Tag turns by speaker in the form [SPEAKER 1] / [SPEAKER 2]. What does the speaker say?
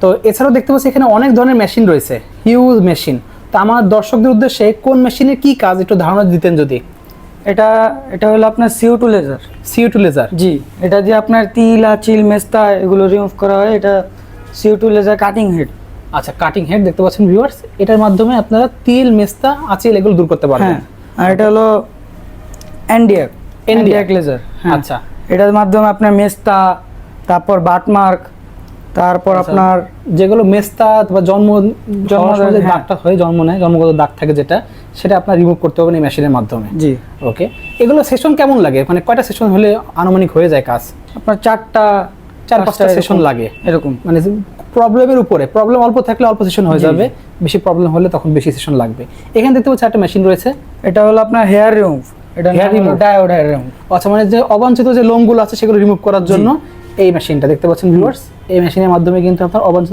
[SPEAKER 1] তো এছাড়াও দেখতে পাচ্ছি এখানে অনেক ধরনের মেশিন রয়েছে, হিউজ মেশিন। তো আমার দর্শকদের উদ্দেশ্যে কোন মেশিনের কি কাজ একটু ধারণা দিতেন যদি।
[SPEAKER 2] এটা এটা হলো আপনার CO2 লেজার।
[SPEAKER 1] CO2 laser.
[SPEAKER 2] জি, এটা দিয়ে আপনার তিল আঁচিল মেস্তা এগুলো রিমুভ করা হয়। এটা CO2 লেজার কাটিং হেড।
[SPEAKER 1] আচ্ছা, কাটিং হেড দেখতে পাচ্ছেন ভিউয়ার্স, এটার মাধ্যমে আপনারা তিল মেস্তা আঁচিল এগুলো দূর করতে পারবেন।
[SPEAKER 2] হ্যাঁ, আর এটা হলো এনডিয়াক লেজার।
[SPEAKER 1] আচ্ছা,
[SPEAKER 2] এটার মাধ্যমে আপনার মেস্তা, তারপর বাটমার্ক, তারপর আপনার
[SPEAKER 1] যেগুলো মেস্তা বা জন্মগত
[SPEAKER 2] হ্যাঁ।
[SPEAKER 1] দাগটা হয়, জন্মগত দাগ থাকে যেটা, সেটা আপনার রিমুভ করতে হবে এই মেশিনের মাধ্যমে।
[SPEAKER 2] জি,
[SPEAKER 1] ওকে, এগুলো সেশন কেমন লাগে, মানে কয়টা সেশন হলে আনুমানিক হয়ে যায় কাজ?
[SPEAKER 2] আপনার
[SPEAKER 1] 4-5টা সেশন লাগে
[SPEAKER 2] এরকম।
[SPEAKER 1] মানে প্রবলেমের উপরে, প্রবলেম অল্প থাকলে অল্প সেশন হয়ে যাবে, বেশি প্রবলেম হলে তখন বেশি সেশন লাগবে। এখানে দেখতে পাচ্ছি একটা মেশিন রয়েছে,
[SPEAKER 2] এটা হলো আপনার হেয়ার রিমুভ। এটা
[SPEAKER 1] Hair remove?
[SPEAKER 2] Diode hair remove.
[SPEAKER 1] আচ্ছা, মানে যে অবাঞ্ছিত যে লোমগুলো আছে সেগুলো রিমুভ করার জন্য এই মেশিনটা দেখতে পাচ্ছেন ভিউয়ার্স। এই মেশিনের মাধ্যমে কিন্তু আপনার অবাঞ্ছিত